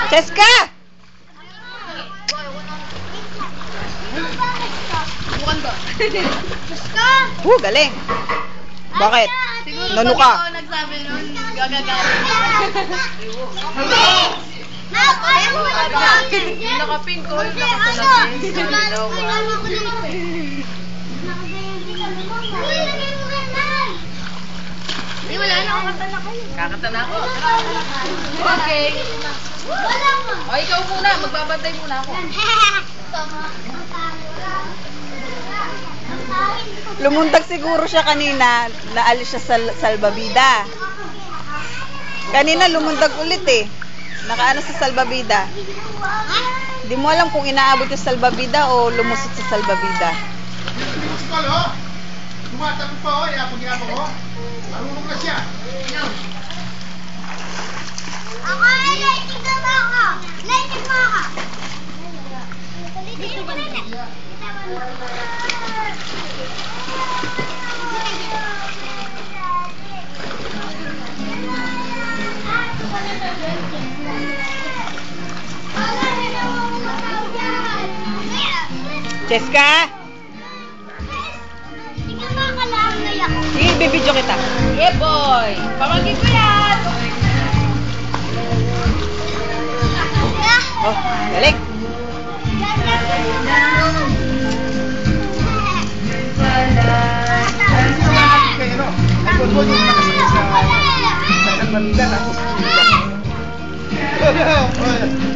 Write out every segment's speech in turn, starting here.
Cheska! Galing. Bakit? Nano ka? Siguro nagsabi nun, gagagaling. Nakapink ko, nakasunod. Hindi, wala na, kakanta na kayo. Kakanta na ako. Okay. O, ikaw muna, magbabantay muna ako. Lumundag siguro siya kanina, naalis siya sa salbabida. Kanina lumundag ulit eh. Nakaano sa salbabida. Hindi mo alam kung inaabot yung salbabida o lumusot sa salbabida. Tumatakot pa ako, pag ginapa ko. Marunong na siya. Ako ay lighting na ba ako? Lighting mo ako. Lighting mo na. Cheska! Tingnan mo ako lang ngayon. Sige, bibidyo kita. Yeah, boy! Pamagin ko yan! Oh, galing.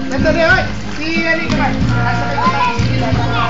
Nandali, oy! Si Ali ka ba? Nasa kayo ka ba? Si Ali ka ba? Si Ali ka ba?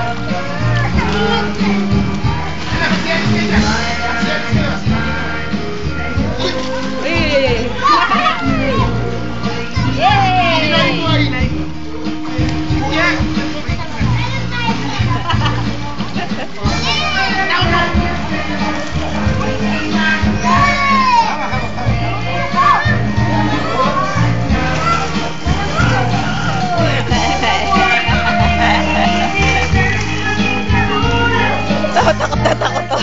Takot na takot to.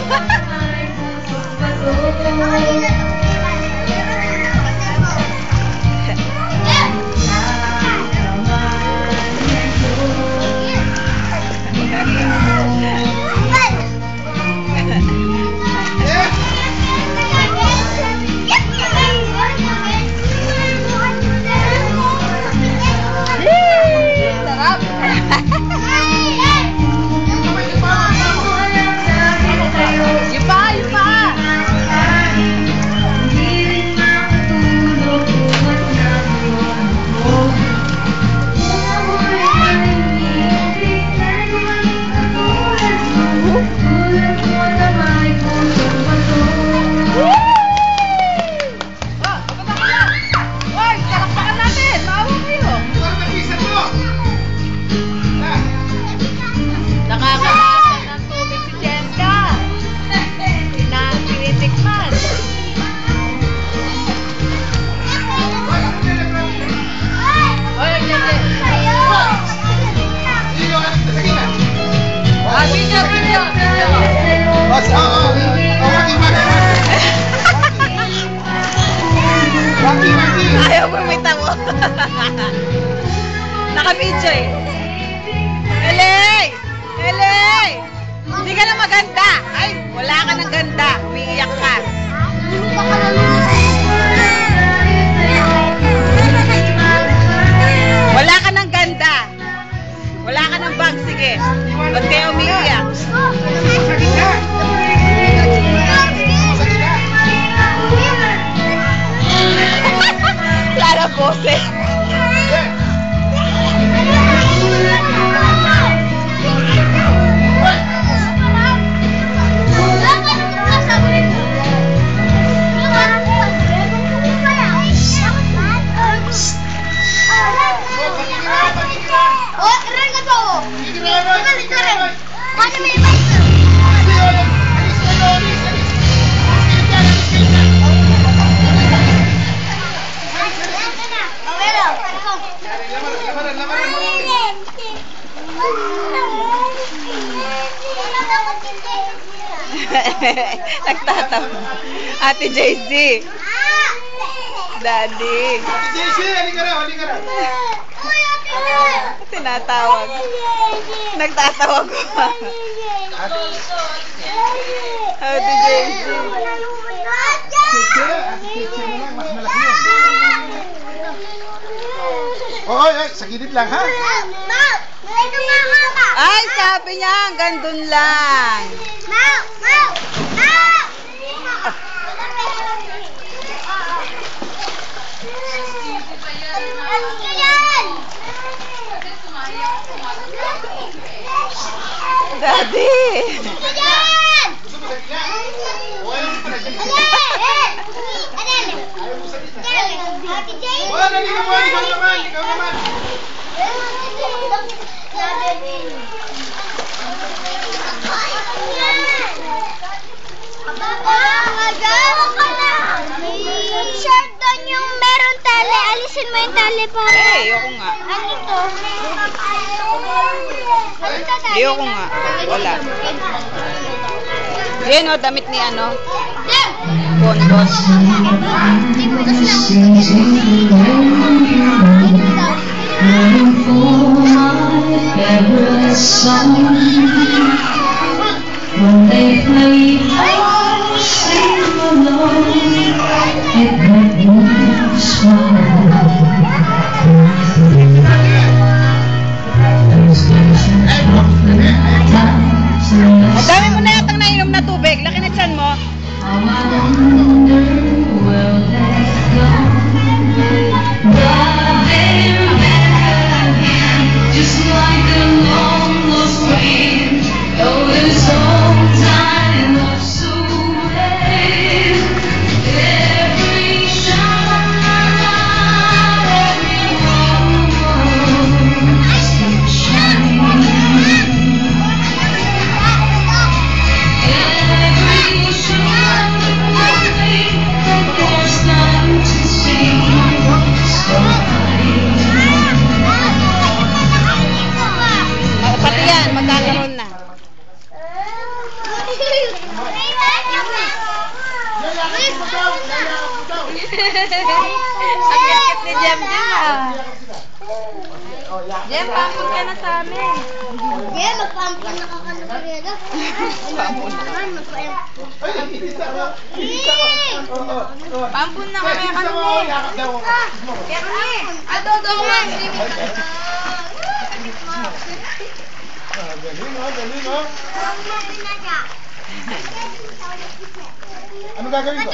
Ayaw pumita mo. Naka-video eh. Elay! Elay! Hindi ka na maganda. Ay, wala ka ng ganda. Umiiyak ka. Wala ka ng ganda. Wala ka ng bag. Sige. Ba't kayo umiiyak? Clara Boses. Nagtatawa. Ate JC. Daddy. Ate JC, halika na, halika na. Tinatawag. Nagtatawag ko pa. Ate JJ. Chiche mo lang, mas malaki yun. Oy, sa gilid lang, ha? Ay, sabi niya, hanggang dun lang. Daddy. Wala, ikaw naman. Short doon yung meron tali. Alisin mo yung tali para. Ayoko nga. Ano to? Ayoko nga. Wala. Yan o, damit ni ano? Bondos. When they play, I sing along. It made me smile. Ang dami mo na yatang nainom na tubig. Laki na tiyan mo. How I wonder will they go? But they're back again, just like a long lost friend. Oh, this old time loves away. Every shine, every moment, still shining. Every shine, there's nothing to see. So Pati yan, magkakaroon na. Ang cute ni Jem ah. Jem, pampun ka na sa amin. Yeah, magpampun na ka na karera. Pampun. Pampun na kami kanina. Kaya kami. Adodo nga. Galing, oh. Ano gagawin ko?